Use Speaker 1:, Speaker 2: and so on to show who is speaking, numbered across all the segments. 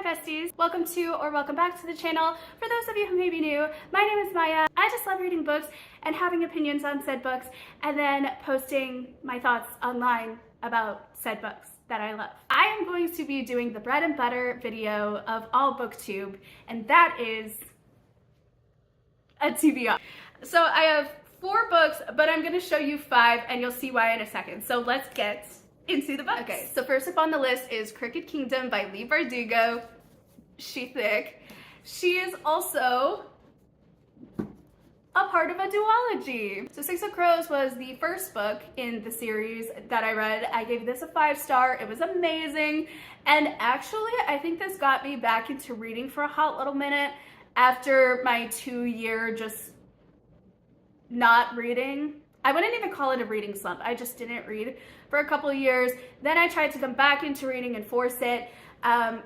Speaker 1: besties. Welcome to or welcome back to the channel. For those of you who may be new, my name is Maya. I just love reading books and having opinions on said books and then posting my thoughts online about said books that I love. I am going to be doing the bread and butter video of all Booktube, and that is a TBR. So I have 4 books, but I'm gonna show you 5 and you'll see why in a second. So let's get into the books. Okay, so first up on the list is Crooked Kingdom by Leigh Bardugo. She thick. She is also a part of a duology. So Six of Crows was the first book in the series that I read. I gave this a 5-star. It was amazing. And actually, I think this got me back into reading for a hot little minute after my 2-year just not reading. I wouldn't even call it a reading slump. I just didn't read for a couple of years. Then I tried to come back into reading and force it,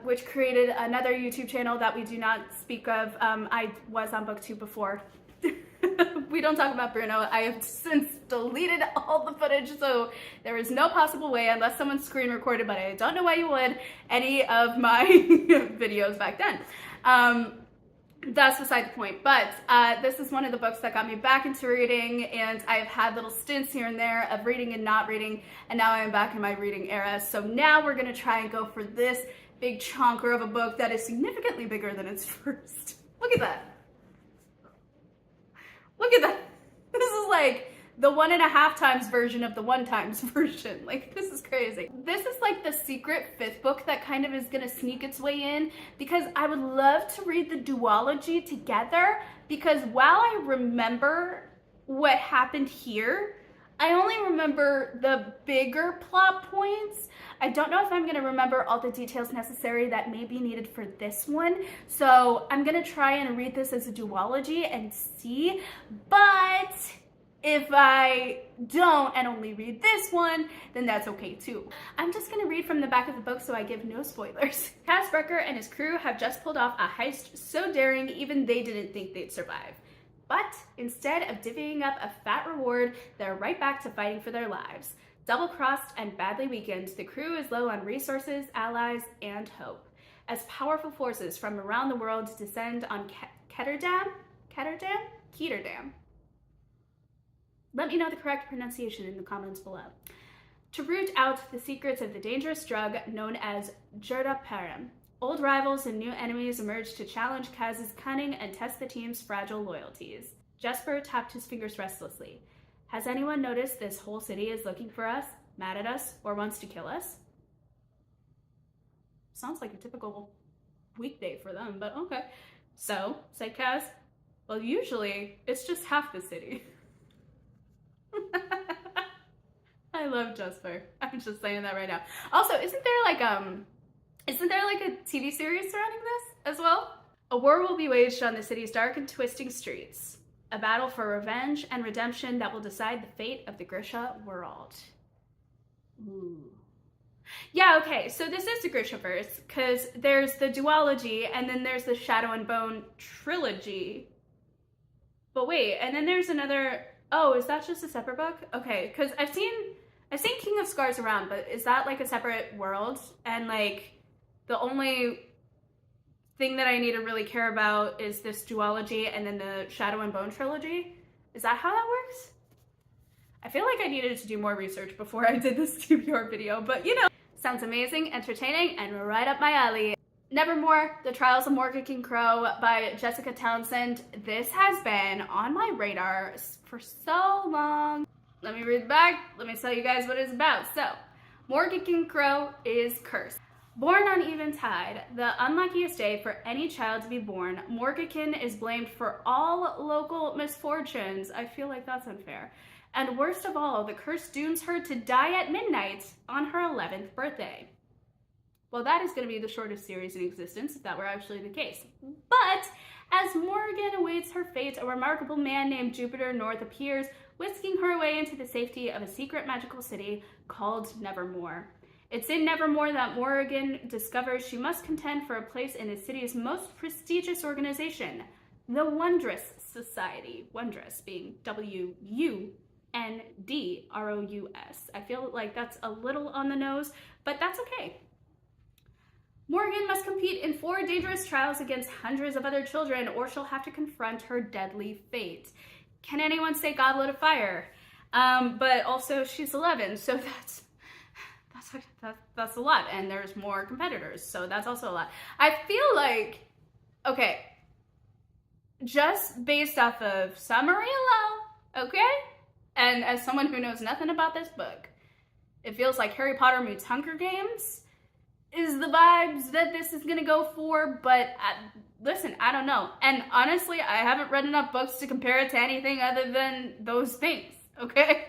Speaker 1: which created another YouTube channel that we do not speak of. I was on Booktube before. We don't talk about Bruno. I have since deleted all the footage, so there is no possible way, unless someone screen recorded, but I don't know why you would, any of my videos back then. That's beside the point, but this is one of the books that got me back into reading, and I've had little stints here and there of reading and not reading, and now I'm back in my reading era. So now we're gonna try and go for this big chonker of a book that is significantly bigger than its first. Look at that. Look at that. This is like the 1.5 times version of the 1 times version. Like, this is crazy. This is like the secret 5th book that kind of is gonna sneak its way in, because I would love to read the duology together, because while I remember what happened here, I only remember the bigger plot points. I don't know if I'm gonna remember all the details necessary that may be needed for this one. So I'm gonna try and read this as a duology and see, but if I don't and only read this one, then that's okay too. I'm just gonna read from the back of the book so I give no spoilers. Cass Brecker and his crew have just pulled off a heist so daring even they didn't think they'd survive. But instead of divvying up a fat reward, they're right back to fighting for their lives. Double-crossed and badly weakened, the crew is low on resources, allies, and hope, as powerful forces from around the world descend on Ketterdam? Let me know the correct pronunciation in the comments below. To root out the secrets of the dangerous drug known as Jerdaparam, old rivals and new enemies emerge to challenge Kaz's cunning and test the team's fragile loyalties. Jesper tapped his fingers restlessly. Has anyone noticed this whole city is looking for us, mad at us, or wants to kill us? Sounds like a typical weekday for them, but okay. So, said Kaz, well, usually it's just half the city. I love Jesper. I'm just saying that right now. Also, isn't there like a TV series surrounding this as well? A war will be waged on the city's dark and twisting streets. A battle for revenge and redemption that will decide the fate of the Grisha world. Ooh. Yeah, okay, so this is the Grishaverse, because there's the duology, and then there's the Shadow and Bone trilogy. But wait, and then there's another... Oh, is that just a separate book? Okay, because I've seen King of Scars around, but is that like a separate world? And like the only thing that I need to really care about is this duology and then the Shadow and Bone trilogy? Is that how that works? I feel like I needed to do more research before I did this TBR video, but you know, sounds amazing, entertaining, and right up my alley. Nevermore, The Trials of Morgan Crow by Jessica Townsend. This has been on my radar for so long. Let me read back. Let me tell you guys what it's about. So, Morgan Crow is cursed. Born on eventide, the unluckiest day for any child to be born, Morgan is blamed for all local misfortunes. I feel like that's unfair. And worst of all, the curse dooms her to die at midnight on her 11th birthday. Well, that is going to be the shortest series in existence, if that were actually the case. But as Morgan awaits her fate, a remarkable man named Jupiter North appears, whisking her away into the safety of a secret magical city called Nevermore. It's in Nevermore that Morgan discovers she must contend for a place in the city's most prestigious organization, the Wondrous Society. Wondrous being W-U-N-D-R-O-U-S. I feel like that's a little on the nose, but that's okay. Morgan must compete in 4 dangerous trials against hundreds of other children, or she'll have to confront her deadly fate. Can anyone say Goblet of Fire? But also she's 11, so that's a lot, and there's more competitors, so that's also a lot. I feel like, okay, just based off of summary alone, okay, and as someone who knows nothing about this book, it feels like Harry Potter meets Hunger Games is the vibes that this is gonna go for, but listen, I don't know. And honestly, I haven't read enough books to compare it to anything other than those things, okay?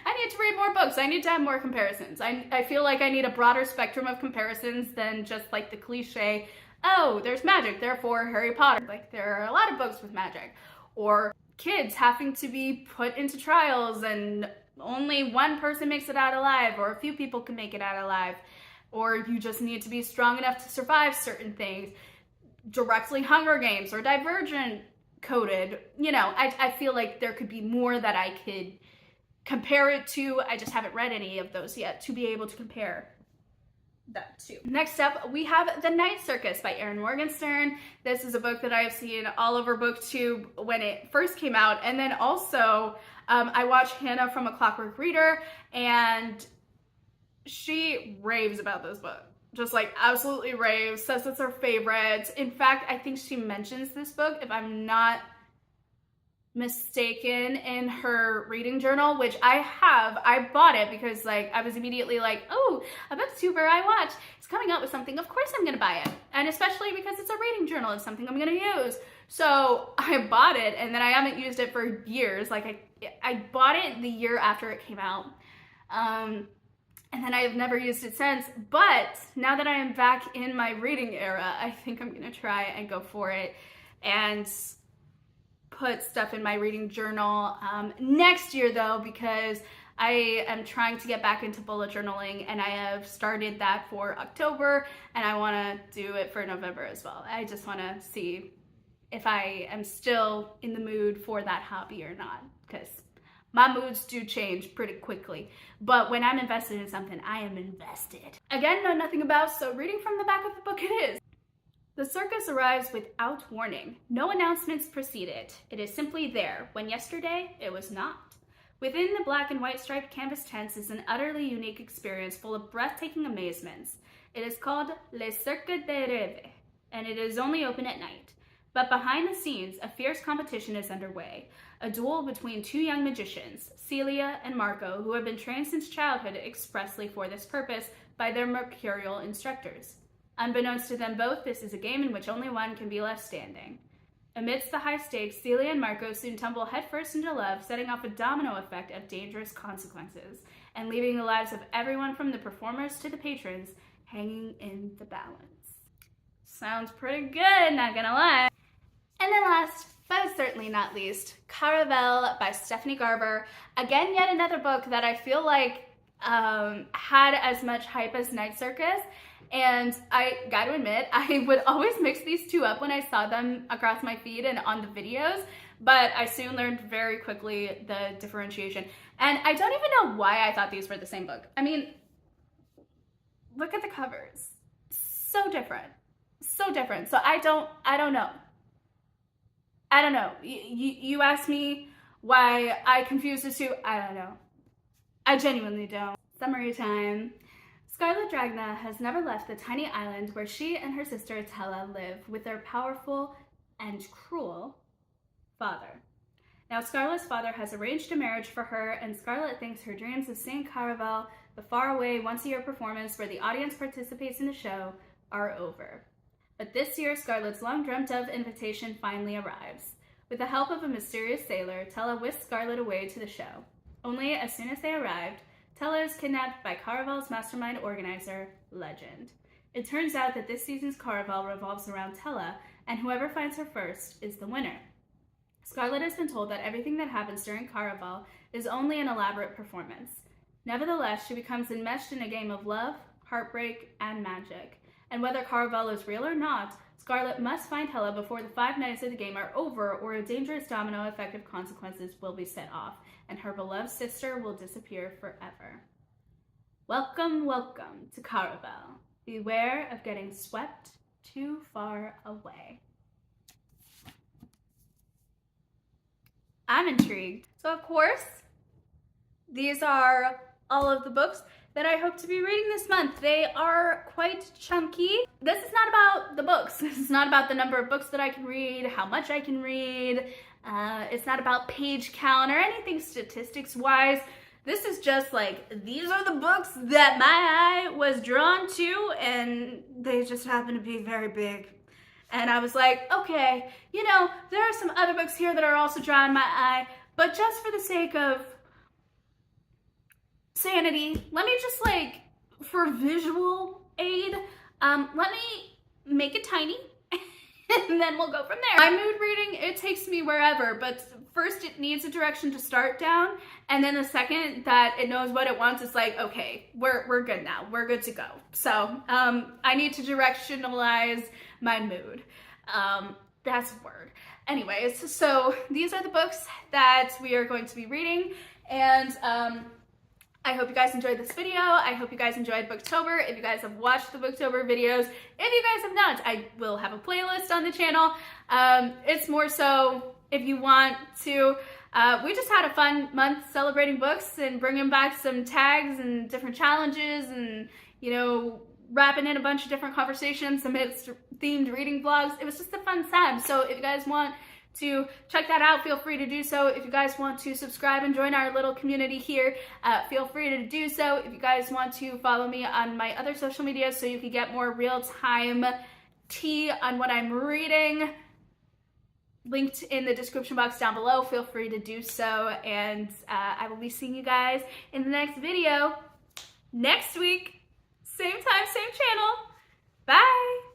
Speaker 1: I need to read more books. I need to have more comparisons. I feel like I need a broader spectrum of comparisons than just like the cliche, oh, there's magic, therefore Harry Potter. Like, there are a lot of books with magic. Or kids having to be put into trials and only one person makes it out alive, or a few people can make it out alive. Or you just need to be strong enough to survive certain things. Directly Hunger Games or Divergent coded. You know, I feel like there could be more that I could compare it to. I just haven't read any of those yet to be able to compare that to. Next up, we have The Night Circus by Erin Morgenstern. This is a book that I've seen all over Booktube when it first came out. And then also, I watched Hannah from A Clockwork Reader, and she raves about this book. Just like absolutely raves, says it's her favorite. In fact, I think she mentions this book, if I'm not mistaken, in her reading journal, which I have. I bought it because like I was immediately like, oh, a booktuber I watch is coming out with something. Of course I'm gonna buy it. And especially because it's a reading journal, it's something I'm gonna use. So I bought it, and then I haven't used it for years. Like I bought it the year after it came out. And then I have never used it since, but now that I am back in my reading era, I think I'm gonna try and go for it and put stuff in my reading journal next year though, because I am trying to get back into bullet journaling, and I have started that for October, and I wanna do it for November as well. I just wanna see if I am still in the mood for that hobby or not, because my moods do change pretty quickly, but when I'm invested in something, I am invested. Again, know nothing about, so reading from the back of the book it is. The circus arrives without warning. No announcements precede it. It is simply there, when yesterday it was not. Within the black and white striped canvas tents is an utterly unique experience full of breathtaking amazements. It is called Le Cirque des Rêves, and it is only open at night. But behind the scenes, a fierce competition is underway. A duel between 2 young magicians, Celia and Marco, who have been trained since childhood expressly for this purpose by their mercurial instructors. Unbeknownst to them both, this is a game in which only one can be left standing. Amidst the high stakes, Celia and Marco soon tumble headfirst into love, setting off a domino effect of dangerous consequences, and leaving the lives of everyone from the performers to the patrons hanging in the balance. Sounds pretty good, not gonna lie. And then last, but certainly not least, Caravel by Stephanie Garber. Again, yet another book that I feel like had as much hype as Night Circus. And I gotta admit, I would always mix these two up when I saw them across my feed and on the videos, but I soon learned very quickly the differentiation. And I don't even know why I thought these were the same book. I mean, look at the covers. So different. So different. So I don't know. I don't know. You asked me why I confused the two. I don't know. I genuinely don't. Summary time. Scarlet Dragna has never left the tiny island where she and her sister Tella live with their powerful and cruel father. Now Scarlet's father has arranged a marriage for her, and Scarlet thinks her dreams of seeing Caravel, the faraway once-a-year performance where the audience participates in the show, are over. But this year, Scarlet's long-dreamt-of invitation finally arrives. With the help of a mysterious sailor, Tella whisks Scarlet away to the show. Only as soon as they arrived, Tella is kidnapped by Caravel's mastermind organizer, Legend. It turns out that this season's Caravel revolves around Tella, and whoever finds her first is the winner. Scarlet has been told that everything that happens during Caravel is only an elaborate performance. Nevertheless, she becomes enmeshed in a game of love, heartbreak, and magic. And whether Caravel is real or not, Scarlet must find Tella before the 5 nights of the game are over, or a dangerous domino effect of consequences will be set off, and her beloved sister will disappear forever. Welcome, welcome to Caravel. beware of getting swept too far away. I'm intrigued. So of course, these are all of the books that I hope to be reading this month. They are quite chunky. This is not about the books. This is not about the number of books that I can read, how much I can read. It's not about page count or anything statistics-wise. This is just like, these are the books that my eye was drawn to, and they just happen to be very big. And I was like, okay, you know, there are some other books here that are also drawing my eye, but just for the sake of sanity, let me just like, for visual aid, let me make it tiny and then we'll go from there. My mood reading, it takes me wherever, but first it needs a direction to start down, and then the second that it knows what it wants, it's like, okay, we're good now. We're good to go. So I need to directionalize my mood. That's a word. Anyways, so these are the books that we are going to be reading, and I hope you guys enjoyed this video. I hope you guys enjoyed Booktober. If you guys have watched the Booktober videos, if you guys have not, I will have a playlist on the channel. It's more so if you want to. We just had a fun month celebrating books and bringing back some tags and different challenges and, you know, wrapping in a bunch of different conversations amidst themed reading vlogs. It was just a fun time. So if you guys want to check that out, feel free to do so. If you guys want to subscribe and join our little community here, feel free to do so. If you guys want to follow me on my other social media so you can get more real-time tea on what I'm reading, linked in the description box down below, feel free to do so. And I will be seeing you guys in the next video next week. Same time, same channel. Bye!